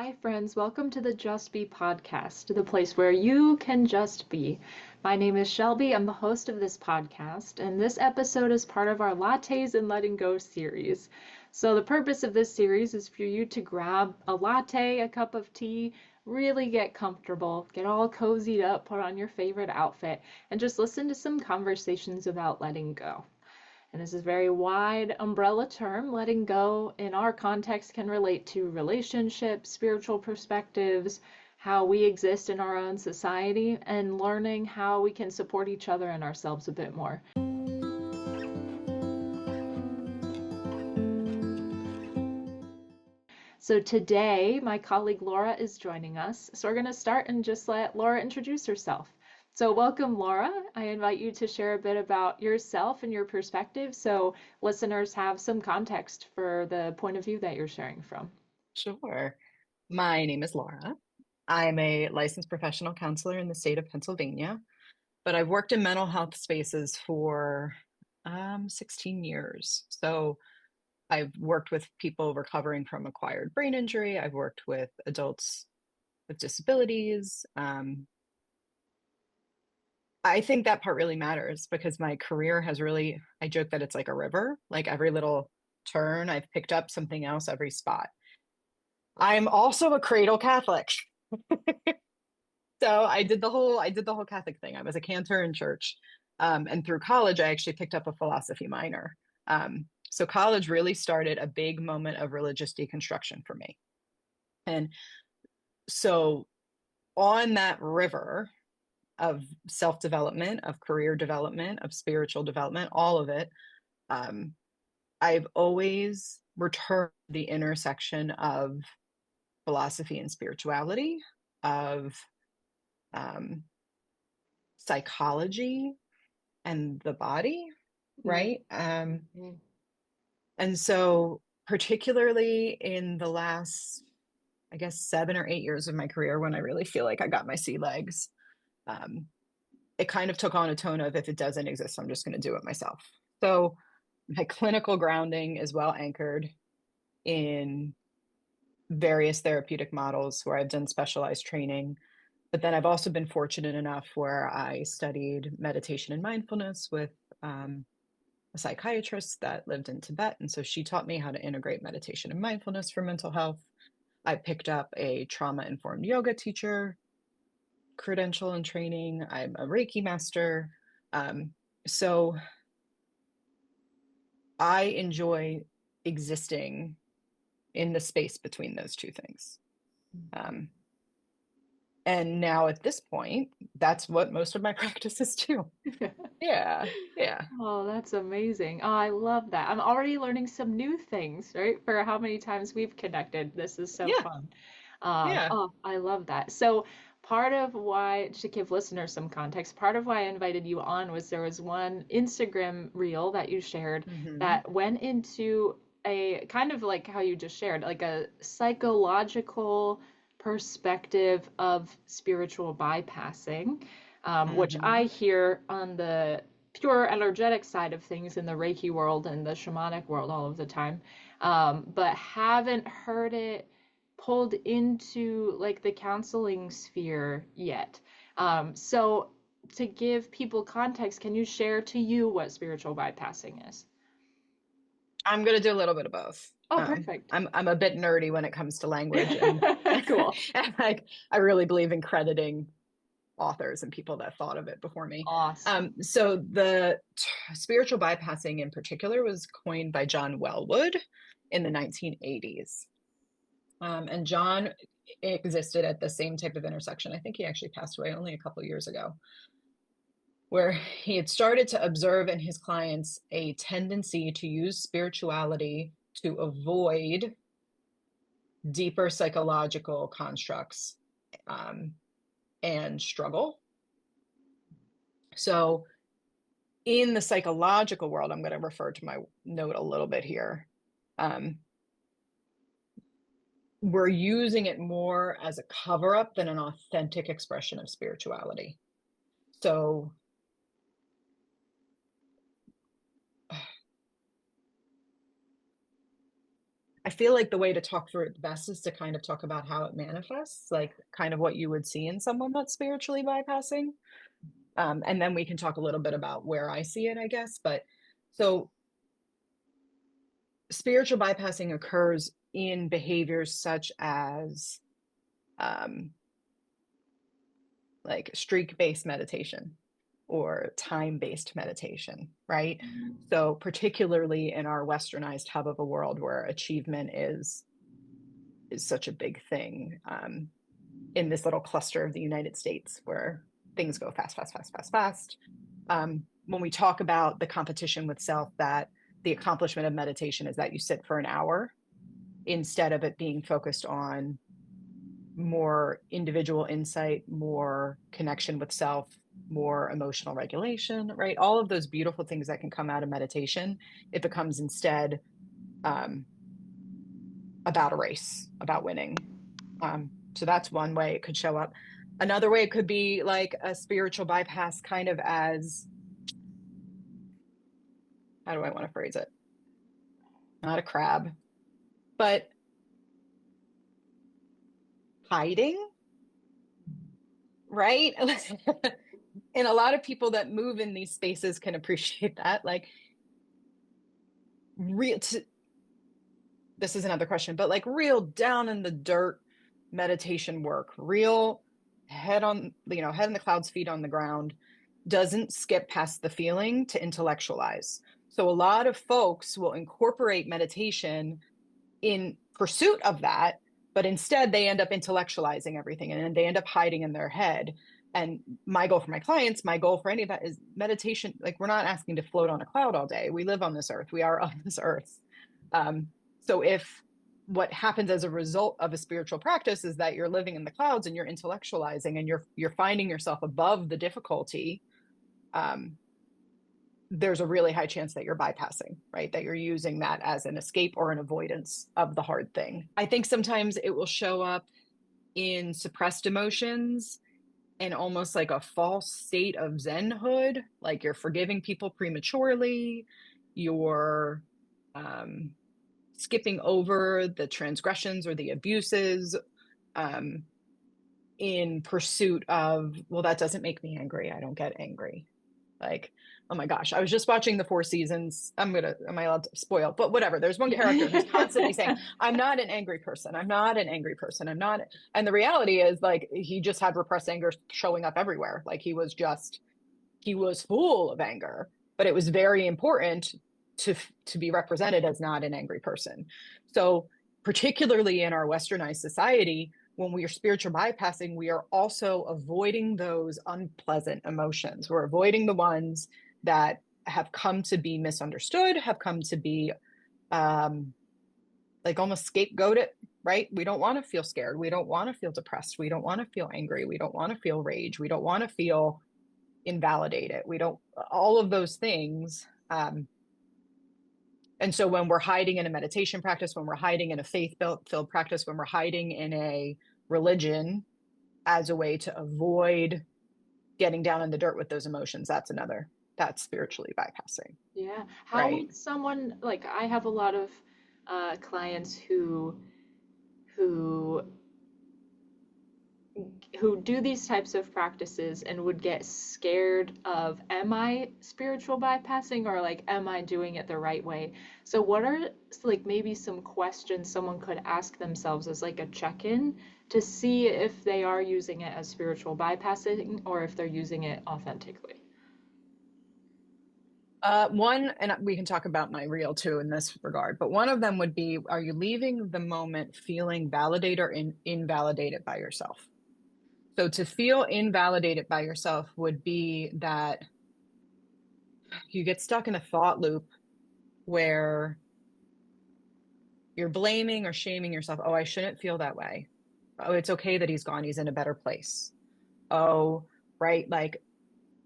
Hi, friends. Welcome to the Just Be podcast, the place where you can just be. My name is Shelby. I'm the host of this podcast, and this episode is part of our Lattes and Letting Go series. So, the purpose of this series is for you to grab a latte, a cup of tea, really get comfortable, get all cozied up, put on your favorite outfit, and just listen to some conversations about letting go. And this is a very wide umbrella term. Letting go in our context can relate to relationships, spiritual perspectives, how we exist in our own society, and learning how we can support each other and ourselves a bit more. So today, my colleague Laura is joining us. So we're going to start and just let Laura introduce herself. So welcome, Laura. I invite you to share a bit about yourself and your perspective so listeners have some context for the point of view that you're sharing from. Sure. My name is Laura. I'm a licensed professional counselor in the state of Pennsylvania, but I've worked in mental health spaces for 16 years. So I've worked with people recovering from acquired brain injury. I've worked with adults with disabilities. I think that part really matters because my career has really, I joke that it's like a river, like every little turn, I've picked up something else every spot. I'm also a cradle Catholic. So I did the whole Catholic thing. I was a cantor in church. And through college, I actually picked up a philosophy minor. So college really started a big moment of religious deconstruction for me. And so on that river of self-development, of career development, of spiritual development, all of it, um, I've always returned to the intersection of philosophy and spirituality, of um, psychology and the body, Mm, right? And so, particularly in the last, I guess, 7 or 8 years of my career, when I really feel like I got my sea legs, um, it kind of took on a tone of if it doesn't exist, I'm just going to do it myself. So, my clinical grounding is well anchored in various therapeutic models where I've done specialized training. But then I've also been fortunate enough where I studied meditation and mindfulness with a psychiatrist that lived in Tibet. And so she taught me how to integrate meditation and mindfulness for mental health. I picked up a trauma informed yoga teacher credential and training. I'm a Reiki master. So I enjoy existing in the space between those two things. Um, and now at this point, that's what most of my practices do. Yeah, yeah, Oh, that's amazing. Oh, I love that. I'm already learning some new things, right? For how many times we've connected. This is so yeah, fun. yeah. I love that. So, part of why, to give listeners some context, part of why I invited you on was there was one Instagram reel that you shared Hmm. that went into a kind of like how you just shared, like a psychological perspective of spiritual bypassing, which I Hmm. hear on the pure energetic side of things in the Reiki world and the shamanic world all of the time, but haven't heard it pulled into like the counseling sphere yet. So to give people context, can you share to you what spiritual bypassing is? I'm gonna do a little bit of both. Oh, perfect. I'm a bit nerdy when it comes to language, and, Cool. and like I really believe in crediting authors and people that thought of it before me. Awesome. So the spiritual bypassing in particular was coined by John Wellwood in the 1980s. And John existed at the same type of intersection. I think he actually passed away only a couple years ago, where he had started to observe in his clients a tendency to use spirituality to avoid deeper psychological constructs um, and struggle. So, in the psychological world, I'm going to refer to my note a little bit here. Um, we're using it more as a cover up than an authentic expression of spirituality. So, I I feel like the way to talk through it best is to kind of talk about how it manifests, like kind of what you would see in someone that's spiritually bypassing. And then we can talk a little bit about where I see it, I guess. But so spiritual bypassing occurs in behaviors such as um, like streak-based meditation or time-based meditation, right? So particularly in our westernized hub of a world where achievement is such a big thing, in this little cluster of the United States where things go fast, fast, fast, fast, fast. When we talk about the competition with self, that the accomplishment of meditation is that you sit for an hour instead of it being focused on more individual insight, more connection with self, more emotional regulation, right? All of those beautiful things that can come out of meditation, it becomes instead um, about a race, about winning. So that's one way it could show up. Another way it could be like a spiritual bypass, kind of as, how do I want to phrase it? Not a crab, but hiding, right? And a lot of people that move in these spaces can appreciate that. Like, real, this is another question, but like real down in the dirt meditation work, real head on, head in the clouds, feet on the ground, doesn't skip past the feeling to intellectualize. So a lot of folks will incorporate meditation in pursuit of that, but instead they end up intellectualizing everything and they end up hiding in their head. And my goal for my clients, my goal for any of that is meditation. Like, we're not asking to float on a cloud all day. We live on this earth. We are on this earth. So if what happens as a result of a spiritual practice is that you're living in the clouds and you're intellectualizing and you're finding yourself above the difficulty, there's a really high chance that you're bypassing, right? That you're using that as an escape or an avoidance of the hard thing. I think sometimes it will show up in suppressed emotions and almost like a false state of zenhood, like you're forgiving people prematurely, you're skipping over the transgressions or the abuses, in pursuit of, well, that doesn't make me angry. I don't get angry. Like, oh my gosh, I was just watching the Four Seasons. Am I allowed to spoil? But whatever. There's one character who's constantly saying, I'm not an angry person. I'm not an angry person. I'm not. And the reality is, like, he just had repressed anger showing up everywhere. Like, he was full of anger, but it was very important to be represented as not an angry person. So particularly in our westernized society, when we are spiritual bypassing, we are also avoiding those unpleasant emotions. We're avoiding the ones that have come to be misunderstood, have come to be like almost scapegoated, right? We don't want to feel scared. We don't want to feel depressed. We don't want to feel angry. We don't want to feel rage. We don't want to feel invalidated. We don't, all of those things. And so when we're hiding in a meditation practice, when we're hiding in a faith-filled practice, when we're hiding in a religion as a way to avoid getting down in the dirt with those emotions, that's spiritually bypassing. Yeah. How Right. would someone, like, I have a lot of clients who who do these types of practices and would get scared of, am I spiritual bypassing, or like, am I doing it the right way? So what are like maybe some questions someone could ask themselves as like a check-in to see if they are using it as spiritual bypassing or if they're using it authentically? One, and we can talk about my reel too in this regard, but one of them would be, are you leaving the moment feeling validated or invalidated by yourself? So to feel invalidated by yourself would be that you get stuck in a thought loop where you're blaming or shaming yourself. Oh, I shouldn't feel that way. Oh, it's okay that he's gone. He's in a better place. Oh, right. Like,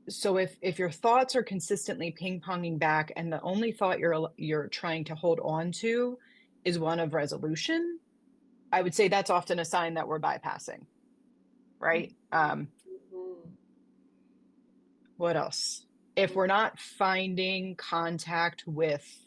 so if your thoughts are consistently ping-ponging back and the only thought you're trying to hold on to is one of resolution, I would say that's often a sign that we're bypassing, right? Mhm. What else? If we're not finding contact with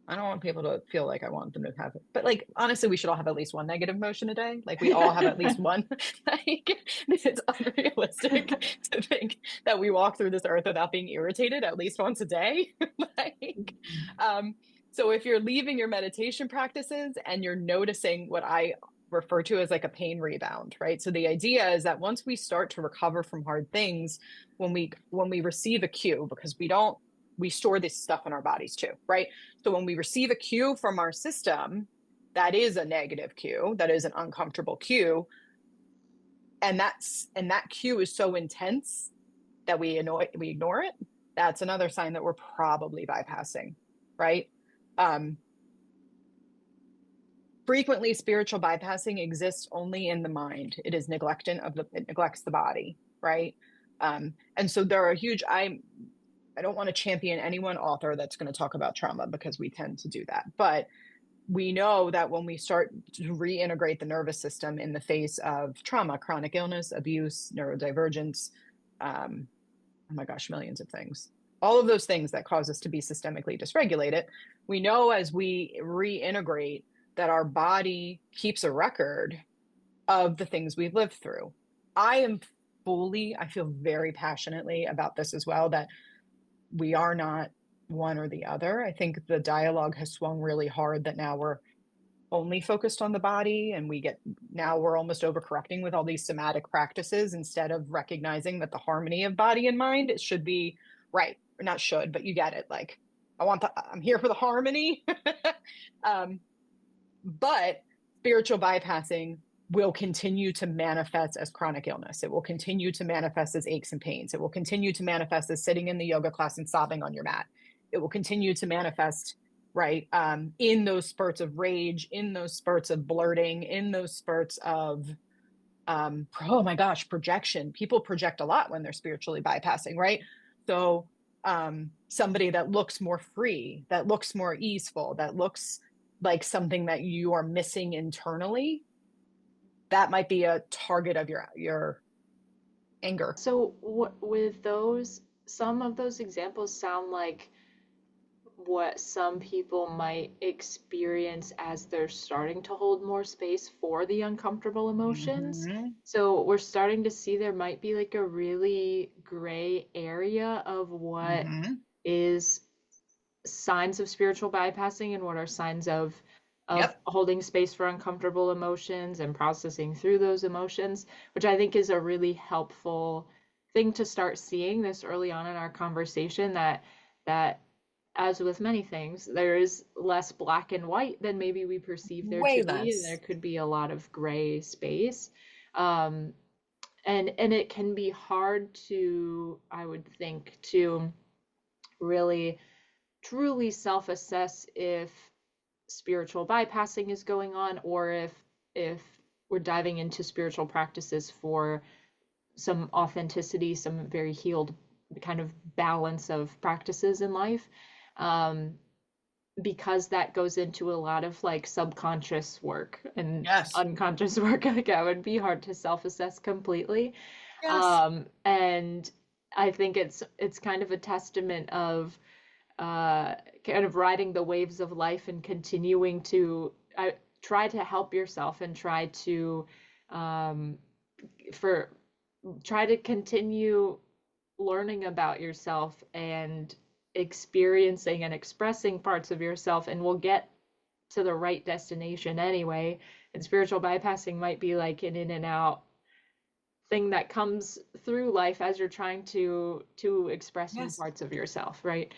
I don't want people to feel like I want them to have it. But like honestly, we should all have at least one negative emotion a day. Like we all have at least one. Like it's unrealistic to think that we walk through this earth without being irritated at least once a day. Like um so if you're leaving your meditation practices and you're noticing what I refer to as like a pain rebound, right? So the idea is that once we start to recover from hard things, when we receive a cue, because we store this stuff in our bodies too, right? So when we receive a cue from our system, that is a negative cue, that is an uncomfortable cue, and that cue is so intense that we ignore it. That's another sign that we're probably bypassing, right? Um, Frequently, spiritual bypassing exists only in the mind. It neglects the body, right? And so there are huge. I don't want to champion any one author that's going to talk about trauma because we tend to do that, but we know that when we start to reintegrate the nervous system in the face of trauma, chronic illness, abuse, neurodivergence, oh my gosh, millions of things, all of those things that cause us to be systemically dysregulated, we know as we reintegrate that our body keeps a record of the things we've lived through. I feel very passionately about this as well, that we are not one or the other. I think the dialogue has swung really hard that now we're only focused on the body, and now we're almost overcorrecting with all these somatic practices instead of recognizing that the harmony of body and mind, it should be right, or not should, but you get it. Like I'm here for the harmony. um, but spiritual bypassing will continue to manifest as chronic illness. It will continue to manifest as aches and pains. It will continue to manifest as sitting in the yoga class and sobbing on your mat. It will continue to manifest, right, in those spurts of rage, in those spurts of blurting, in those spurts of, oh my gosh, projection. People project a lot when they're spiritually bypassing, right? So somebody that looks more free, that looks more easeful, that looks like something that you are missing internally, that might be a target of your anger. So, with those, some of those examples sound like what some people might experience as they're starting to hold more space for the uncomfortable emotions. Mm-hmm. So we're starting to see there might be like a really gray area of what Mm-hmm. is signs of spiritual bypassing and what are signs of Yep. holding space for uncomfortable emotions and processing through those emotions, which I think is a really helpful thing to start seeing this early on in our conversation, that as with many things, there is less black and white than maybe we perceive there Way to be, and there less. could be a lot of gray space. Um, and it can be hard to, I would think, to really truly self-assess if spiritual bypassing is going on, or if we're diving into spiritual practices for some authenticity, some very healed kind of balance of practices in life. Um, because that goes into a lot of like subconscious work and Yes. unconscious work. Like it would be hard to self-assess completely. Yes. And I think it's kind of a testament of kind of riding the waves of life and continuing to try to help yourself and um, for try to continue learning about yourself and experiencing and expressing parts of yourself, and we'll get to the right destination anyway. And spiritual bypassing might be like an in and out thing that comes through life as you're trying to express new Yes. parts of yourself, right?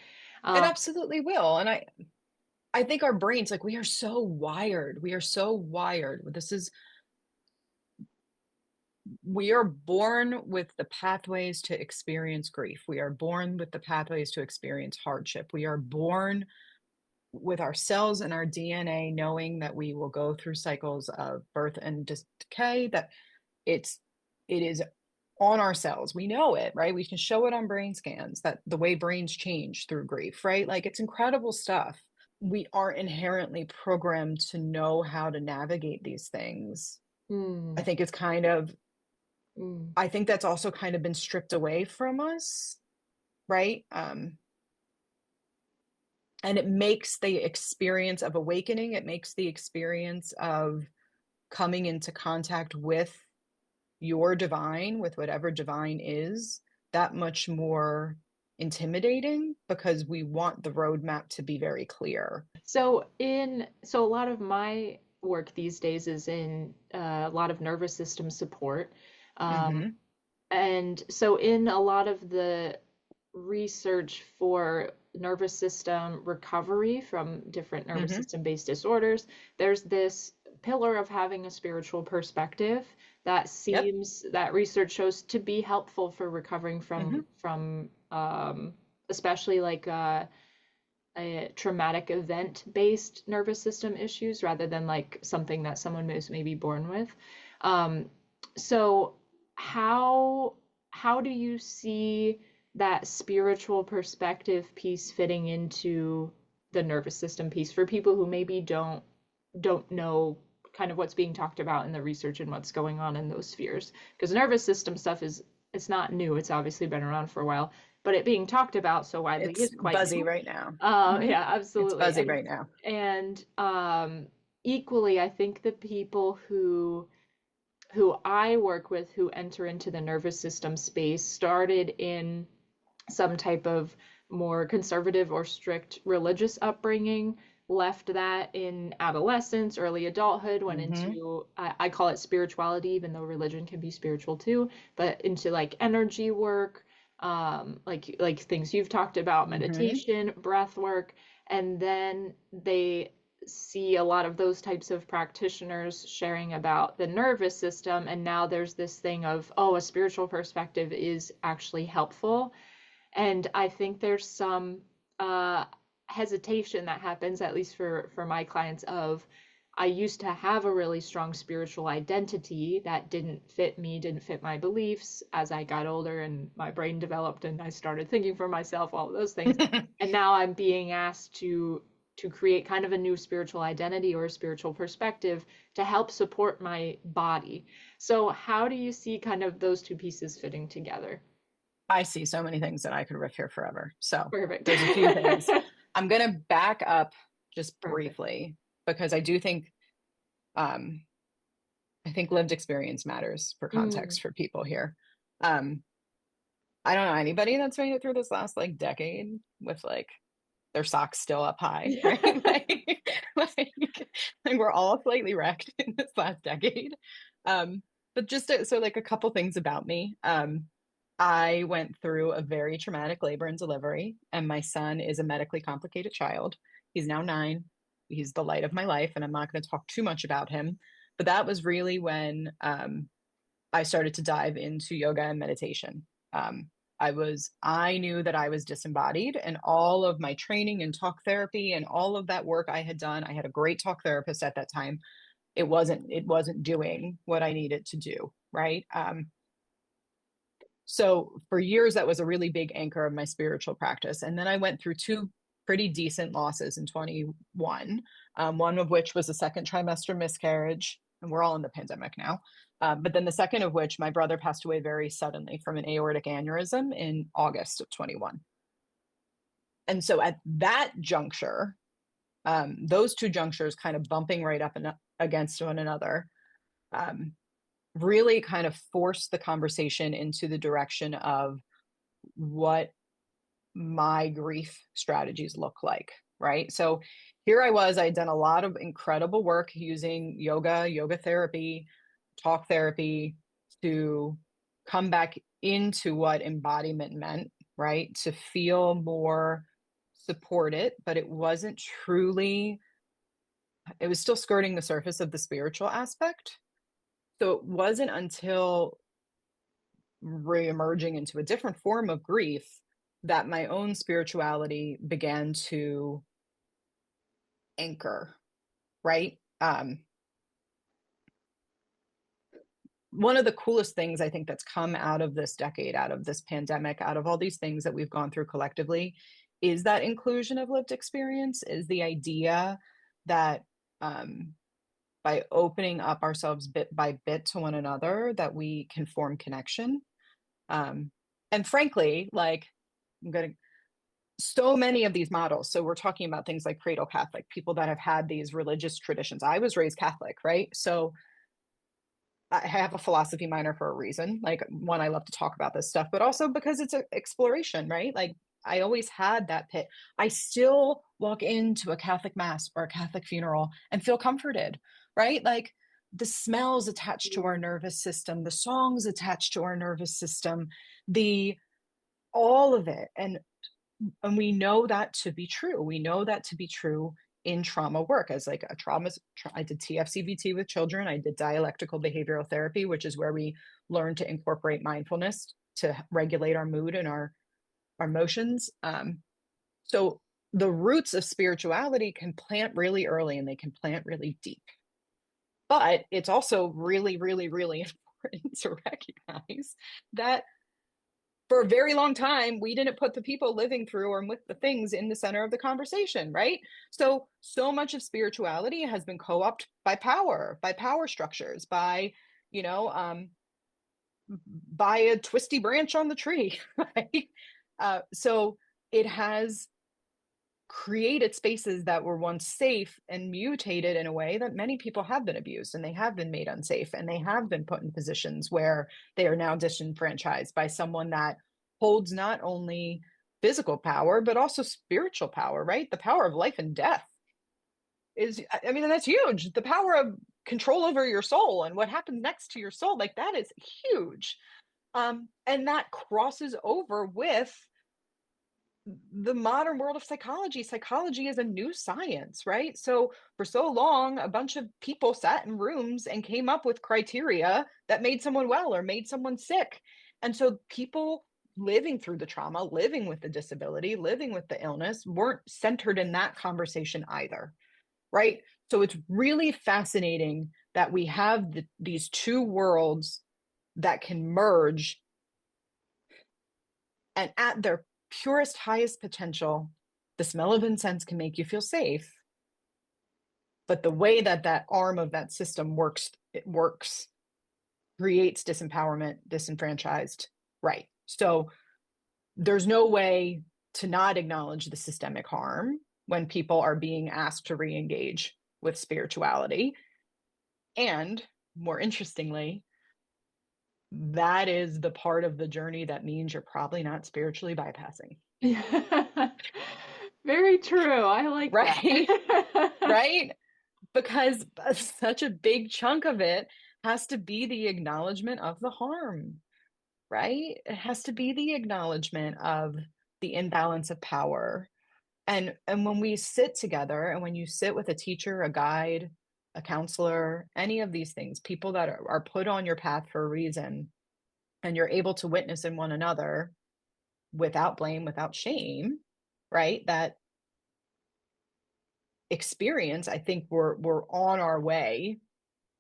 It um, absolutely will. And I think our brains, like we are so wired. We are so wired. We are born with the pathways to experience grief. We are born with the pathways to experience hardship. We are born with our cells and our DNA knowing that we will go through cycles of birth and decay, that it's it is on our cells. We know it, right? We can show it on brain scans, that the way brains change through grief, right? Like it's incredible stuff. We aren't inherently programmed to know how to navigate these things. I mm, think it's kind of mm. I think that's also kind of been stripped away from us, right? And it makes the experience of awakening, it makes the experience of coming into contact with your divine, with whatever divine is, that much more intimidating because we want the roadmap to be very clear. So a lot of my work these days is in a lot of nervous system support. Um, Mm-hmm. and so in a lot of the research for nervous system recovery from different nervous Mm-hmm. system based disorders, there's this pillar of having a spiritual perspective that Yep. seems that research shows to be helpful for recovering Mm-hmm. from especially like a traumatic event based nervous system issues rather than like something that someone is maybe born with. Um, so how how do you see that spiritual perspective piece fitting into the nervous system piece for people who maybe don't know kind of what's being talked about in the research and what's going on in those spheres? Because nervous system stuff is it's not new. It's obviously been around for a while, but it being talked about so widely It's is quite buzzy new. right now. Mm-hmm. Yeah, It's absolutely. buzzy right now. And equally, I think the people who I work with who enter into the nervous system space started in some type of more conservative or strict religious upbringing, left that in adolescence, early adulthood, went Mm-hmm. into, I call it spirituality, even though religion can be spiritual too, but into like energy work, like things you've talked about, Mm-hmm. meditation, breath work, and then they see a lot of those types of practitioners sharing about the nervous system, and now there's this thing of, oh, a spiritual perspective is actually helpful. And I think there's some uh, hesitation that happens, at least for my clients, of I used to have a really strong spiritual identity that didn't fit me, didn't fit my beliefs as I got older and my brain developed and I started thinking for myself, all of those things. And now I'm being asked to create kind of a new spiritual identity or a spiritual perspective to help support my body. So how do you see kind of those two pieces fitting together? I see so many things that I could riff here forever. So Perfect. there's a few things. I'm going to back up just Perfect. briefly because um, I think lived experience matters for Mm. context for people here. Um, I don't know anybody that's made it through this last like decade with like their socks still up high, right? Like, like we're all slightly wrecked in this last decade. Um, but so like a couple things about me. I went through a very traumatic labor and delivery, and my son is a medically complicated child. He's now 9. He's the light of my life, and I'm not going to talk too much about him. But that was really when I started to dive into yoga and meditation. I knew that I was disembodied, and all of my training and talk therapy and all of that work I had done. I had a great talk therapist at that time. It wasn't doing what I needed to do, right? So for years, that was a really big anchor of my spiritual practice. And then I went through 2 pretty decent losses in 21, one of which was a second trimester miscarriage. And we're all in the pandemic now. But then the second of which, my brother passed away very suddenly from an aortic aneurysm in August of 21. And so at that juncture, those 2 junctures kind of bumping right up and against one another, um, really kind of forced the conversation into the direction of what my grief strategies look like, right? So here I was, I'd done a lot of incredible work using yoga therapy, talk therapy to come back into what embodiment meant, right? To feel more supported, but it was still skirting the surface of the spiritual aspect. So it wasn't until re-emerging into a different form of grief that my own spirituality began to anchor, right? One of the coolest things I think that's come out of this decade, out of this pandemic, out of all these things that we've gone through collectively, is that inclusion of lived experience, is the idea that um, by opening up ourselves bit by bit to one another, that we can form connection. Um, and frankly, like I'm gonna so many of these models. So we're talking about things like cradle Catholic, people that have had these religious traditions. I was raised Catholic, right? So I have a philosophy minor for a reason. Like, one, I love to talk about this stuff, but also because it's an exploration, right? Like, I always had that pit. I still walk into a Catholic mass or a Catholic funeral and feel comforted, right? Like, the smells attached to our nervous system, the songs attached to our nervous system, the all of it. And we know that to be true. We know that to be true in trauma work. As like a trauma, I did TFCBT with children. I did dialectical behavioral therapy, which is where we learn to incorporate mindfulness to regulate our mood and our emotions. So the roots of spirituality can plant really early and they can plant really deep. But it's also really, really, really important to recognize that for a very long time, we didn't put the people living through or with the things in the center of the conversation, right? So much of spirituality has been co-opted by power structures, by, you know, by a twisty branch on the tree, right? So it has created spaces that were once safe and mutated in a way that many people have been abused and they have been made unsafe and they have been put in positions where they are now disenfranchised by someone that holds not only physical power but also spiritual power, right? The power of life and death is, I mean, that's huge. The power of control over your soul and what happens next to your soul, like, that is huge. And that crosses over with the modern world of psychology. Psychology is a new science, right? So for so long, a bunch of people sat in rooms and came up with criteria that made someone well or made someone sick. And so people living through the trauma, living with the disability, living with the illness weren't centered in that conversation either, right? So it's really fascinating that we have these two worlds that can merge, and at their purest, highest potential, the smell of incense can make you feel safe. But the way that that arm of that system works, it works, creates disempowerment, disenfranchised. Right. So there's no way to not acknowledge the systemic harm when people are being asked to re-engage with spirituality. And more interestingly, that is the part of the journey that means you're probably not spiritually bypassing. Yeah. Very true. I like Right. that. Right. Because such a big chunk of it has to be the acknowledgement of the harm, right? It has to be the acknowledgement of the imbalance of power. And when we sit together, and when you sit with a teacher, a guide, a counselor, any of these things, people that are put on your path for a reason, and you're able to witness in one another without blame, without shame, right? That experience, I think we're on our way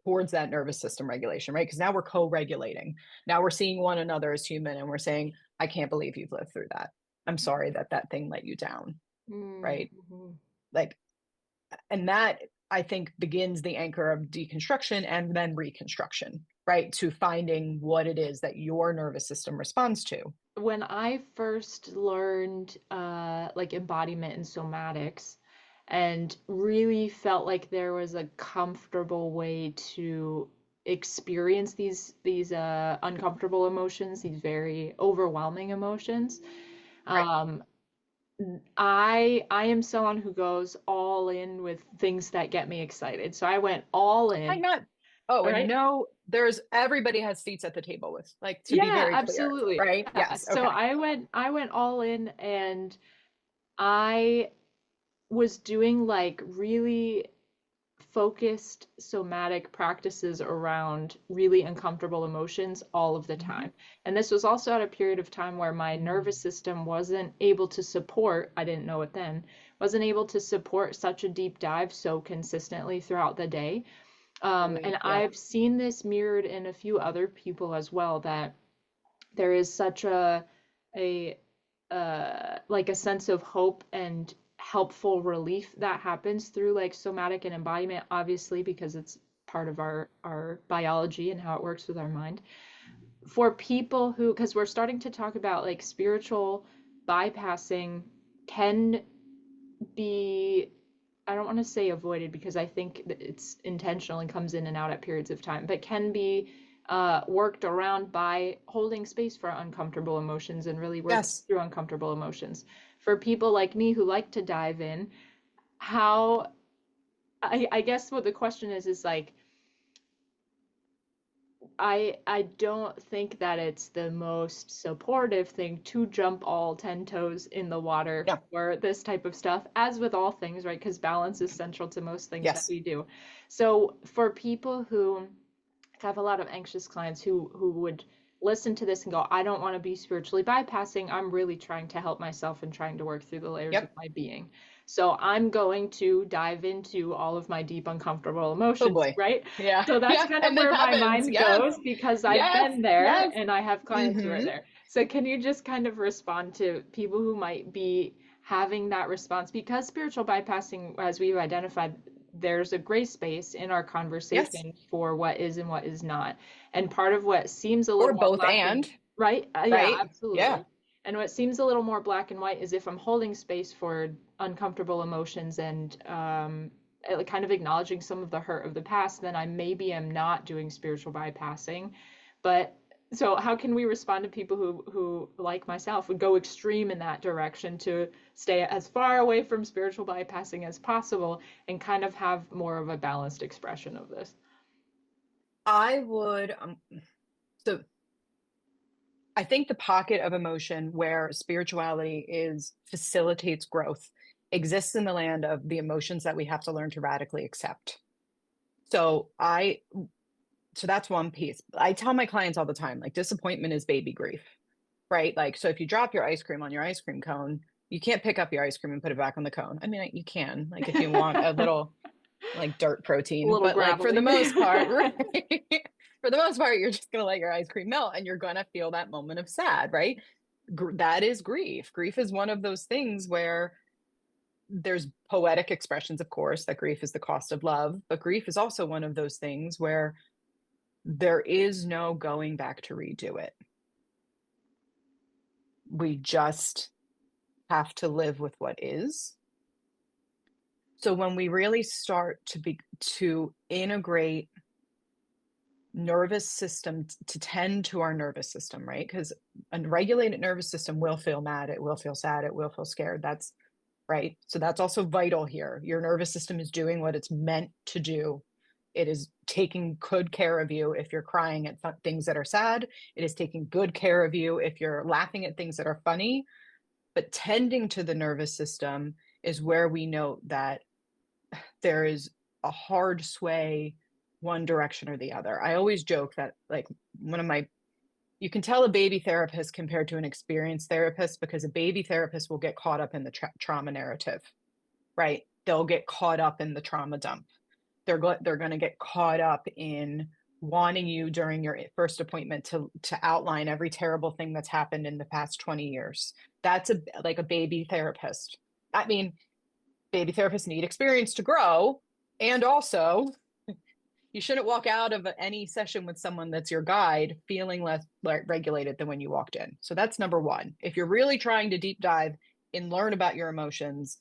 towards that nervous system regulation, right? Because now we're co-regulating. Now we're seeing one another as human and we're saying, I can't believe you've lived through that. I'm sorry that that thing let you down, right? Mm-hmm. Like, and that, I think, begins the anchor of deconstruction and then reconstruction, right? To finding what it is that your nervous system responds to. When I first learned like embodiment and somatics and really felt like there was a comfortable way to experience these uncomfortable emotions, these very overwhelming emotions, Right. um, I am someone who goes all in with things that get me excited. So I went all I'm in, not, oh, and right? no, there's everybody has seats at the table with, like, to be Yeah, very clear, absolutely. right? Yeah. Yes. So Okay. I went all in and I was doing like really focused somatic practices around really uncomfortable emotions all of the Mhm. time. And this was also at a period of time where my nervous Mm. system wasn't able to support, I didn't know it then, wasn't able to support such a deep dive so consistently throughout the day. And Totally. Yeah. I've seen this mirrored in a few other people as well, that there is such a like a sense of hope and helpful relief that happens through like somatic and embodiment, obviously because it's part of our biology and how it works with our mind. For people who, because we're starting to talk about like spiritual bypassing can be, I don't want to say avoided because I think that it's intentional and comes in and out at periods of time, but can be worked around by holding space for uncomfortable emotions and really working Yes. through uncomfortable emotions. For people like me who like to dive in, how, I guess what the question is like, I don't think that it's the most supportive thing to jump all 10 toes in the water No. for this type of stuff, as with all things, right? Because balance is central to most things that Yes. we do. So for people who I have a lot of anxious clients who would listen to this and go, I don't want to be spiritually bypassing. I'm really trying to help myself and trying to work through the layers of Yep. my being. So I'm going to dive into all of my deep, uncomfortable Oh emotions, boy. right? Yeah. So that's Yeah. kind of And this where my happens. mind Yes. goes because I've Yes. been there Yes. and I have clients who are Hmm. there. So can you just kind of respond to people who might be having that response? Because spiritual bypassing, as we've identified, there's a gray space in our Yes. conversation for what is and what is not. And part of what seems a Or little more both black and and, right, yeah, right? Yeah. absolutely. And what seems a little more black and white is if I'm holding space for uncomfortable emotions and kind of acknowledging some of the hurt of the past, then I maybe am not doing spiritual bypassing. But so how can we respond to people who like myself would go extreme in that direction to stay as far away from spiritual bypassing as possible and kind of have more of a balanced expression of this? I would, so I think the pocket of emotion where spirituality is facilitates growth exists in the land of the emotions that we have to learn to radically accept. So I so that's one piece. I tell my clients all the time, like disappointment is baby grief, right? Like so if you drop your ice cream on your ice cream cone, you can't pick up your ice cream and put it back on the cone. I mean, you can, like if you want a A little like dirt protein, little but like for the gravelly. most part, right? For the most part, you're just going to let your ice cream melt and you're going to feel that moment of sad, right? That is grief. Grief is one of those things where there's poetic expressions, of course, that grief is the cost of love, but grief is also one of those things where there is no going back to redo it. We just have to live with what is. So when we really start to integrate nervous system to tend to our nervous system, right? Because a regulated nervous system will feel mad, it will feel sad, it will feel scared. That's right. So that's also vital here. Your nervous system is doing what it's meant to do. It is taking good care of you if you're crying at things that are sad. It is taking good care of you if you're laughing at things that are funny. But tending to the nervous system is where we note that there is a hard sway one direction or the other. I always joke that like one of my you can tell a baby therapist compared to an experienced therapist because a baby therapist will get caught up in the trauma narrative, right? They'll get caught up in the trauma dump. They're going to get caught up in wanting you during your first appointment to outline every terrible thing that's happened in the past 20 years. That's like a baby therapist. I mean, baby therapists need experience to grow, and also you shouldn't walk out of any session with someone that's your guide feeling less regulated than when you walked in. So that's number one. If you're really trying to deep dive and learn about your emotions,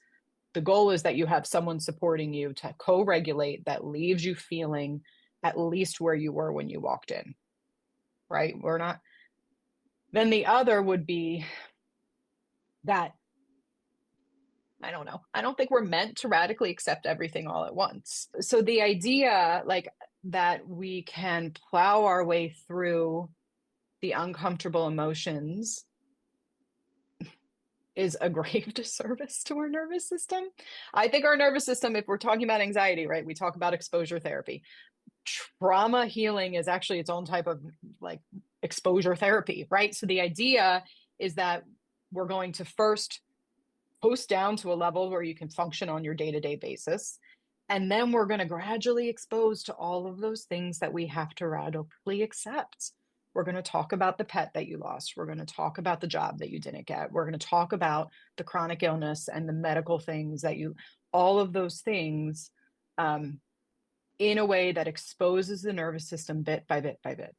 the goal is that you have someone supporting you to co-regulate that leaves you feeling at least where you were when you walked in, right? We're not. Then the other would be that I don't know. I don't think we're meant to radically accept everything all at once. So the idea like that we can plow our way through the uncomfortable emotions is a grave disservice to our nervous system. I think our nervous system, if we're talking about anxiety, right, we talk about exposure therapy. Trauma healing is actually its own type of like exposure therapy, right? So the idea is that we're going to first post down to a level where you can function on your day-to-day basis. And then we're going to gradually expose to all of those things that we have to radically accept. We're going to talk about the pet that you lost. We're going to talk about the job that you didn't get. We're going to talk about the chronic illness and the medical things that all of those things in a way that exposes the nervous system bit by bit by bit.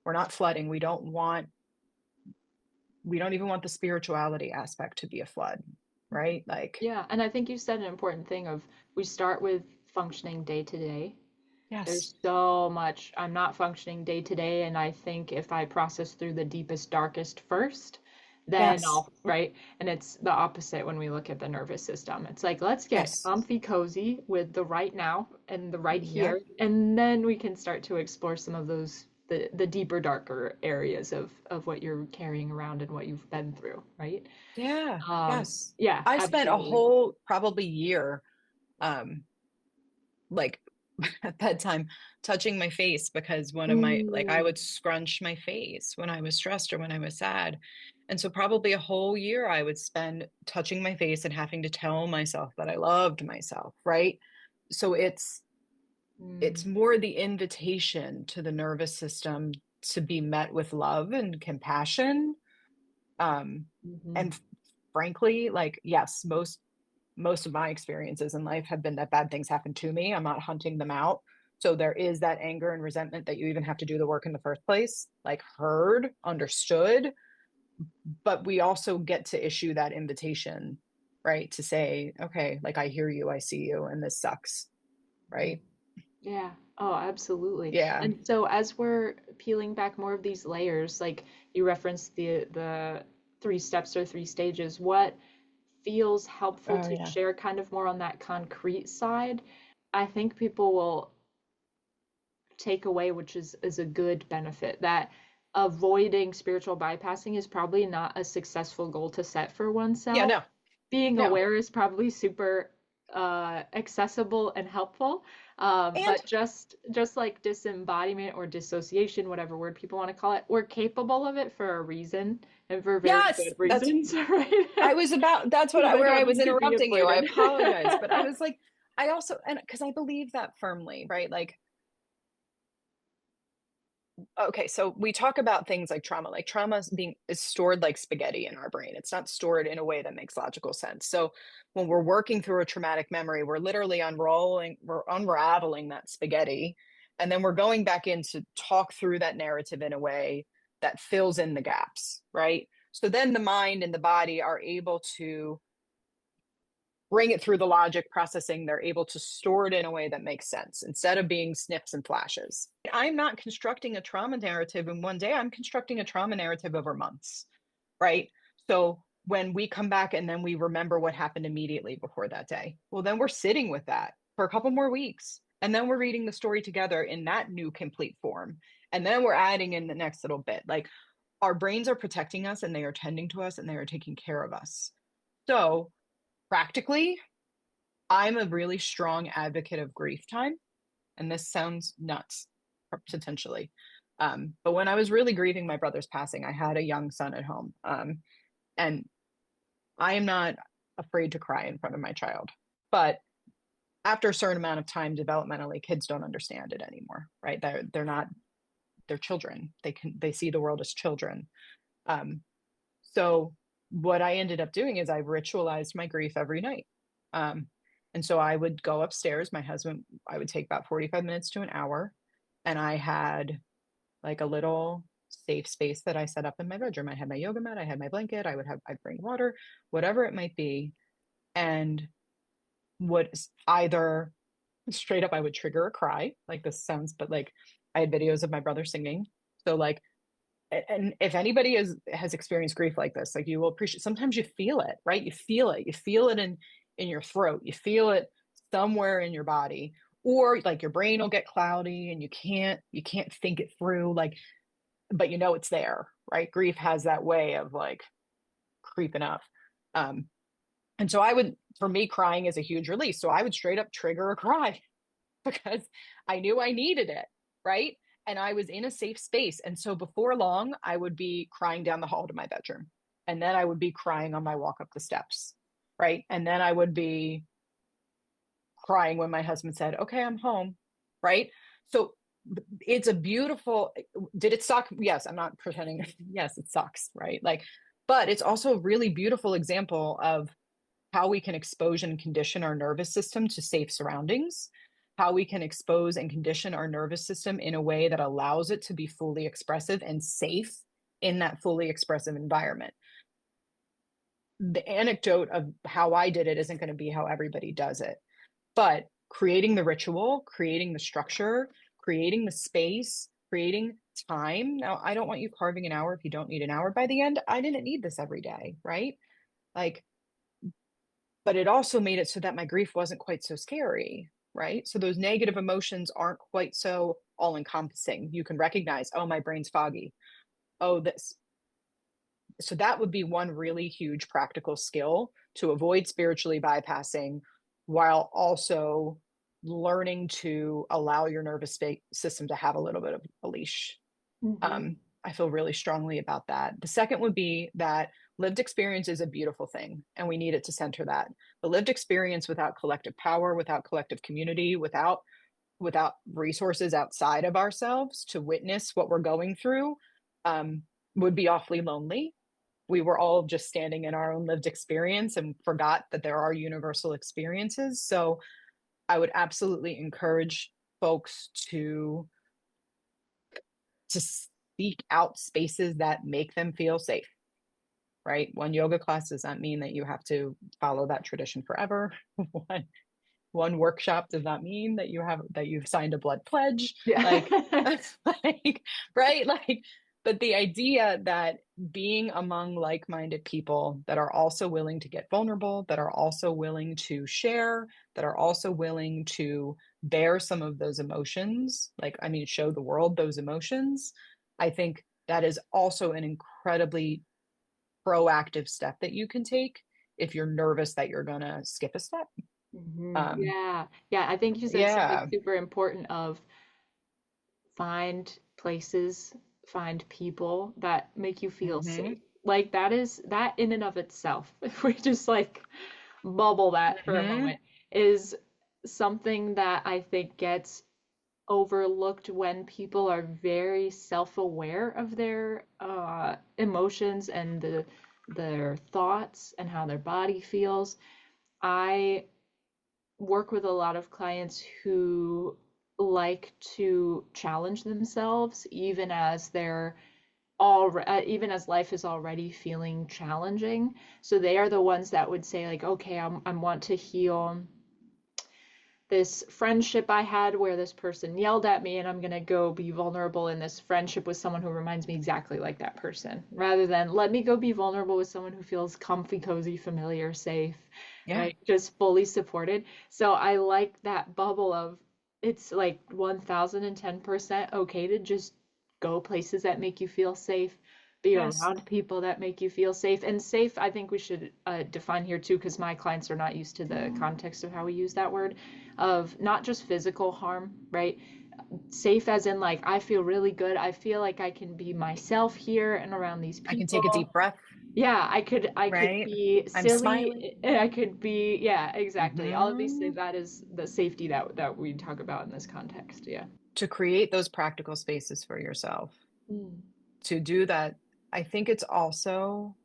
We're not flooding. We don't even want the spirituality aspect to be a flood. right? Like, Yeah, and I think you said an important thing of we start with functioning day to day. yes, There's so much I'm not functioning day to day, and I think if I process through the deepest, darkest first, then yes, I'll, right? And it's the opposite when we look at the nervous system. It's like, let's get yes. comfy cozy with the right now and the right Yep. here, and then we can start to explore some of those the deeper, darker areas of what you're carrying around and what you've been through, right? Yeah. Yes. Yeah, I spent a absolutely. whole probably year, um, like at bedtime touching my face because one of my, like, I Mm, would scrunch my face when I was stressed or when I was sad. And so probably a whole year I would spend touching my face and having to tell myself that I loved myself, right? So it's mm, more the invitation to the nervous system to be met with love and compassion. Um, mhm. and frankly, like, yes, most of my experiences in life have been that bad things happen to me. I'm not hunting them out. So there is that anger and resentment that you even have to do the work in the first place, like heard, understood. But we also get to issue that invitation, right? To say, okay, like, I hear you, I see you, and this sucks, Mhm. right? Yeah. Oh, absolutely. Yeah. And so as we're peeling back more of these layers, like you referenced the three steps or three stages, what feels helpful Oh, to yeah. share kind of more on that concrete side? I think people will take away, which is a good benefit, that avoiding spiritual bypassing is probably not a successful goal to set for Yeah, oneself. no, Being no. aware is probably super accessible and helpful. And But just like disembodiment or dissociation, whatever word people want to call it, we're capable of it for a reason and for very yes, good reasons, I right? was about, that's what So I, they where I don't was need to be interrupting you. I avoided. apologize. But I was like, I also, and because I believe that firmly, right? Like, okay, so we talk about things like trauma is stored like spaghetti in our brain. It's not stored in a way that makes logical sense. So when we're working through a traumatic memory, we're unraveling that spaghetti, and then we're going back in to talk through that narrative in a way that fills in the gaps, right? So then the mind and the body are able to bring it through the logic processing. They're able to store it in a way that makes sense instead of being snips and flashes. I'm not constructing a trauma narrative in one day. I'm constructing a trauma narrative over months, right? So when we come back and then we remember what happened immediately before that day, well, then we're sitting with that for a couple more weeks. And then we're reading the story together in that new complete form. And then we're adding in the next little bit. Like, our brains are protecting us and they are tending to us and they are taking care of us. So practically, I'm a really strong advocate of grief time, and this sounds nuts potentially. But when I was really grieving my brother's passing, I had a young son at home. And I am not afraid to cry in front of my child. But after a certain amount of time, developmentally, kids don't understand it anymore, right? They're not, they're children. They see the world as children. Um, So what I ended up doing is I ritualized my grief every night. Um, and so I would go upstairs. My husband, I would take about 45 minutes to an hour. And I had like a little safe space that I set up in my bedroom. I had my yoga mat, I had my blanket, I'd bring water, whatever it might be. And would either straight up, I would trigger a cry. Like, this sounds, but like, I had videos of my brother singing. So like, and if anybody has experienced grief like this, like, you will appreciate, sometimes you feel it, right? You feel it in your throat, you feel it somewhere in your body, or like your brain will get cloudy and you can't think it through, like, but you know it's there, right? Grief has that way of like creeping up. um and so I would, for me, crying is a huge release, so I would straight up trigger a cry because I knew I needed it, right? And I was in a safe space. And so before long, I would be crying down the hall to my bedroom. And then I would be crying on my walk up the steps, right? And then I would be crying when my husband said, okay, I'm home, right? So it's a beautiful, did it suck? Yes, I'm not pretending. Yes, it sucks, right? Like, but it's also a really beautiful example of how we can expose and condition our nervous system to safe surroundings, how we can expose and condition our nervous system in a way that allows it to be fully expressive and safe in that fully expressive environment. the anecdote of how I did it isn't going to be how everybody does it. But creating the ritual, creating the structure, creating the space, creating time. Now, I don't want you carving an hour if you don't need an hour by the end. I didn't need this every day, right? Like, but it also made it so that my grief wasn't quite so scary, right? So those negative emotions aren't quite so all encompassing. You can recognize, oh, my brain's foggy. Oh, this. So that would be one really huge practical skill to avoid spiritually bypassing while also learning to allow your nervous system to have a little bit of a leash. Hmm. I feel really strongly about that. The second would be that lived experience is a beautiful thing, and we need it to center that. The lived experience without collective power, without collective community, without resources outside of ourselves to witness what we're going through, um, would be awfully lonely. We were all just standing in our own lived experience and forgot that there are universal experiences. So I would absolutely encourage folks to seek out spaces that make them feel safe, right? One yoga class does not mean that you have to follow that tradition forever. One workshop does not mean that you've signed a blood pledge. Yeah. Like, like, right? Like, but the idea that being among like-minded people that are also willing to get vulnerable, that are also willing to share, that are also willing to bear some of those emotions, like, I mean, show the world those emotions, I think that is also an incredibly proactive step that you can take if you're nervous that you're gonna skip a step. Um, Yeah. Yeah. I think you said something yeah. super important of find places, find people that make you feel Mm-hmm. safe. Like that is that in and of itself, if we just like bubble that for a Mm-hmm. moment, is something that I think gets overlooked when people are very self-aware of their emotions and their thoughts and how their body feels. I work with a lot of clients who like to challenge themselves even as life is already feeling challenging. So they are the ones that would say like, okay, I want to heal this friendship I had where this person yelled at me, and I'm gonna go be vulnerable in this friendship with someone who reminds me exactly like that person, rather than let me go be vulnerable with someone who feels comfy, cozy, familiar, safe, Yeah. right? Just fully supported. So I like that bubble of it's like 1010% okay to just go places that make you feel safe, be Yes. around people that make you feel safe. And safe, I think we should define here too, because my clients are not used to the context of how we use that word, of not just physical harm, right? Safe as in like I feel really good. I feel like I can be myself here and around these I can take a people. deep breath, Yeah, I could right? be I'm smiling. silly. I could be yeah, exactly. All of these Mm-hmm. things, that is the safety that we talk about in this context. Yeah. To create those practical spaces for yourself. Mm. To do that, I think it's also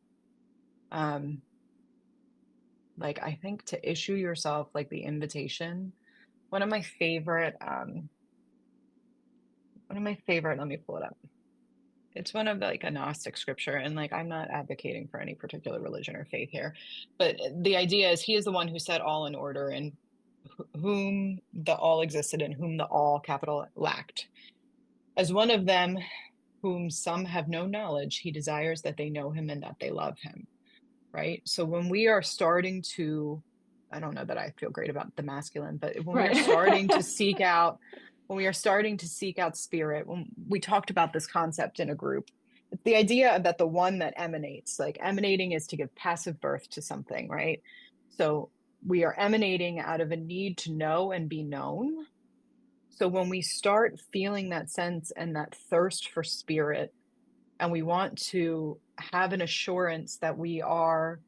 um like I think to issue yourself like the invitation. One of my favorite let me pull it up. It's one of the, like a Gnostic scripture, and like I'm not advocating for any particular religion or faith here, but the idea is he is the one who set all in order and whom the all existed and whom the all capital lacked. As one of them whom some have no knowledge, he desires that they know him and that they love him. Right. So when we are starting to, I don't know that I feel great about the masculine, but when we are Right. starting to seek out, spirit, when we talked about this concept in a group, it's the idea that the one that emanates, like emanating is to give passive birth to something, right? So we are emanating out of a need to know and be known. So when we start feeling that sense and that thirst for spirit, and we want to have an assurance that we are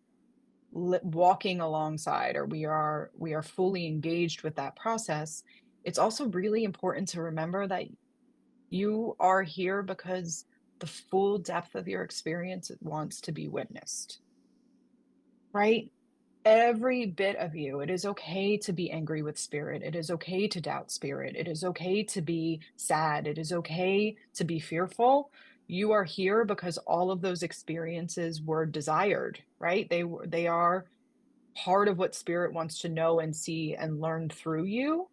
walking alongside, or we are fully engaged with that process, it's also really important to remember that you are here because the full depth of your experience wants to be witnessed, right? Every bit of you. It is okay to be angry with spirit. It is okay to doubt spirit. It is okay to be sad. It is okay to be fearful. you are here because all of those experiences were desired, right? They are part of what spirit wants to know and see and learn through you.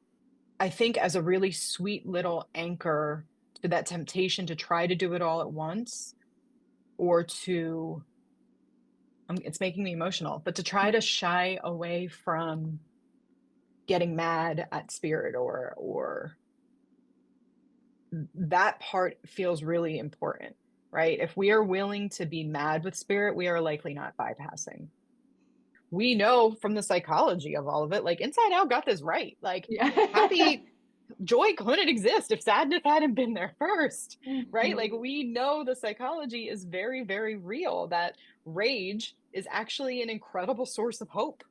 I think as a really sweet little anchor to that temptation to try to do it all at once, or to, it's making me emotional, but to try to shy away from getting mad at spirit, or that part feels really important, right? If we are willing to be mad with spirit, we are likely not bypassing. We know from the psychology of all of it, like Inside Out got this right. Like Yeah. happy joy couldn't exist if sadness hadn't been there first, right? Like Mhm. we know the psychology is very, very real, that rage is actually an incredible source of hope,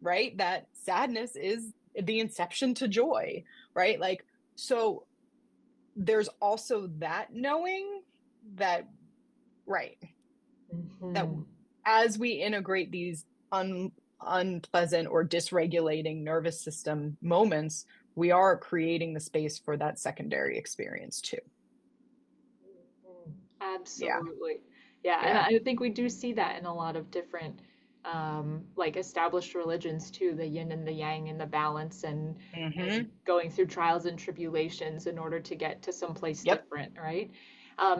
right? That sadness is the inception to joy, right? Like, so there's also that knowing that, right, that Mhm. as we integrate these unpleasant or dysregulating nervous system moments, we are creating the space for that secondary experience too. Mhm. Yeah, Absolutely. Yeah, and yeah. I think we do see that in a lot of different like established religions too, the yin and the yang and the balance and Mm-hmm. going through trials and tribulations in order to get to someplace Yep. different, right?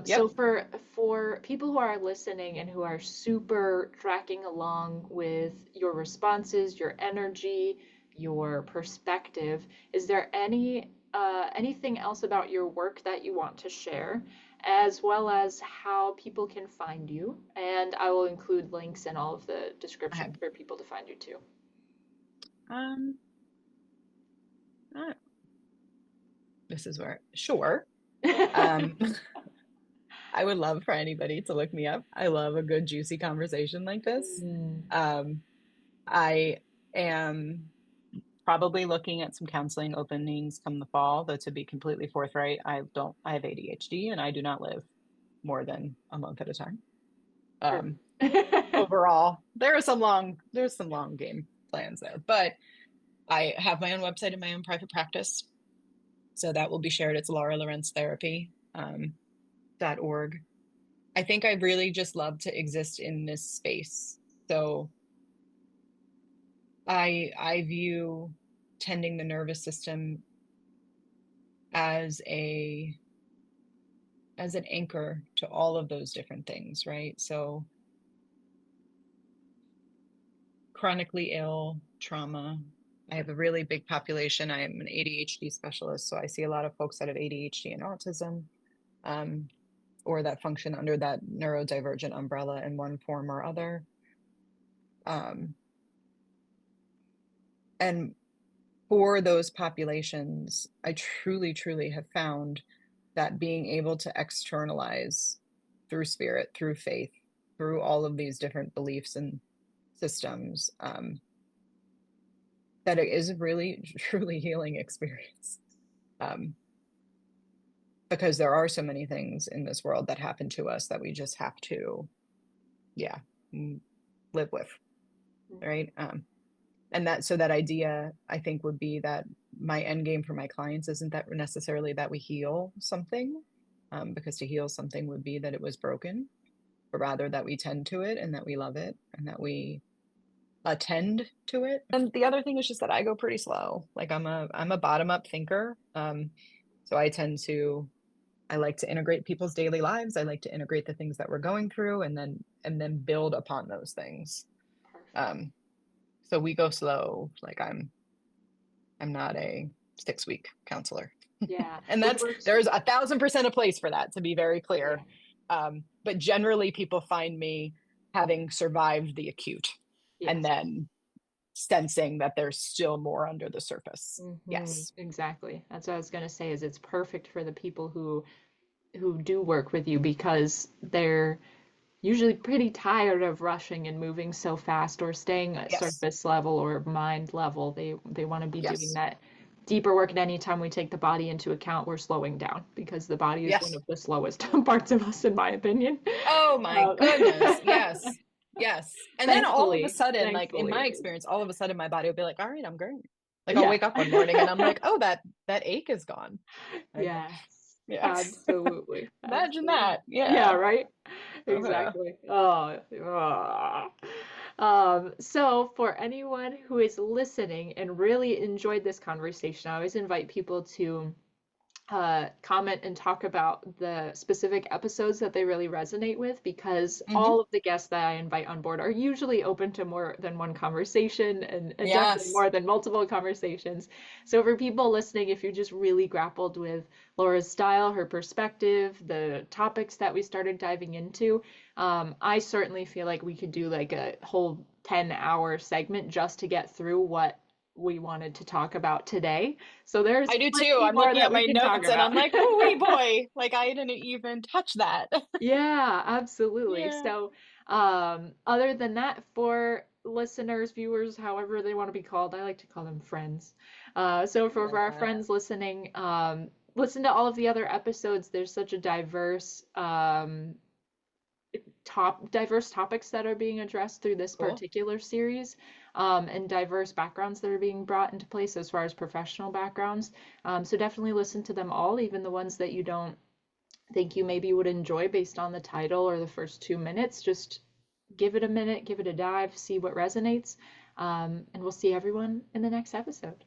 So Yep. for people who are listening and who are super tracking along with your responses, your energy, your perspective, is there anything else about your work that you want to share, as well as how people can find you? And I will include links in all of the I description have, for people to find you too. um, uh, this is where, sure. Um, I would love for anybody to look me up. I love a good, juicy conversation like this. Mm, Um, I am probably looking at some counseling openings come the fall, though to be completely forthright, I have ADHD and I do not live more than a month at a time. perfect. Um, Overall, there's some long game plans there, but I have my own website and my own private practice. So that will be shared. It's Laura Lorenz Therapy, .org. I think I really just love to exist in this space. So I view tending the nervous system as a as an anchor to all of those different things, right? So chronically ill, trauma. I have a really big population. I am an ADHD specialist, so I see a lot of folks that have ADHD and autism, um, or that function under that neurodivergent umbrella in one form or other. Um, and for those populations, I truly, truly have found that being able to externalize through spirit, through faith, through all of these different beliefs and systems, that it is a really, truly healing experience. Um, because there are so many things in this world that happen to us that we just have to, yeah, live with, right? And that, so that idea, I think, would be that my end game for my clients isn't that necessarily that we heal something, because to heal something would be that it was broken, but rather that we tend to it and that we love it and that we attend to it. And the other thing is just that I go pretty slow. Like I'm a bottom up thinker. So I like to integrate people's daily lives. I like to integrate the things that we're going through and then build upon those things. Perfect. Um, so we go slow. Like I'm not a 6 week counselor. Yeah, And which works. there's 1,000% a place for that, to be very Yeah. clear. But generally people find me having survived the acute and Yes. then sensing that there's still more under the surface. Yes. Exactly. That's what I was gonna say, is it's perfect for the people who do work with you, because they're usually pretty tired of rushing and moving so fast or staying at Yes. surface level or mind level. They want to be doing Yes. that deeper work. And anytime we take the body into account, we're slowing down, because the body is one Yes. of the slowest parts of us, in my opinion. Oh my Um, goodness. Yes. Yes. And then all of a sudden, like in thankfully my it is. experience, all of a sudden my body will be like, all right, I'm great. Like I'll Yeah. wake up one morning and I'm like, oh, that ache is gone. Like, Yes. Yeah. Absolutely. Imagine Absolutely. that. Yeah, Yeah. right? Uh, Exactly. Oh, ah. So for anyone who is listening and really enjoyed this conversation, I always invite people to comment and talk about the specific episodes that they really resonate with, because mhm. all of the guests that I invite on board are usually open to more than one conversation, and definitely Yes. more than multiple conversations. So for people listening, if you just really grappled with Laura's style, her perspective, the topics that we started diving into, I certainly feel like we could do like a whole 10-hour segment just to get through what we wanted to talk about today. So there's I do too. plenty I'm more looking that at we my can talk notes and I'm about. like, oh, wee boy. Like, I didn't even touch that. Yeah, absolutely. Yeah. So, other than that, for listeners, viewers, however they want to be called, I like to call them friends. So for our Yeah. friends listening, listen to all of the other episodes. There's such a diverse topics that are being addressed through this Cool. particular series, and diverse backgrounds that are being brought into place as far as professional backgrounds. So definitely listen to them all, even the ones that you don't think you maybe would enjoy based on the title or the first 2 minutes. Just give it a minute, give it a dive, see what resonates, and we'll see everyone in the next episode.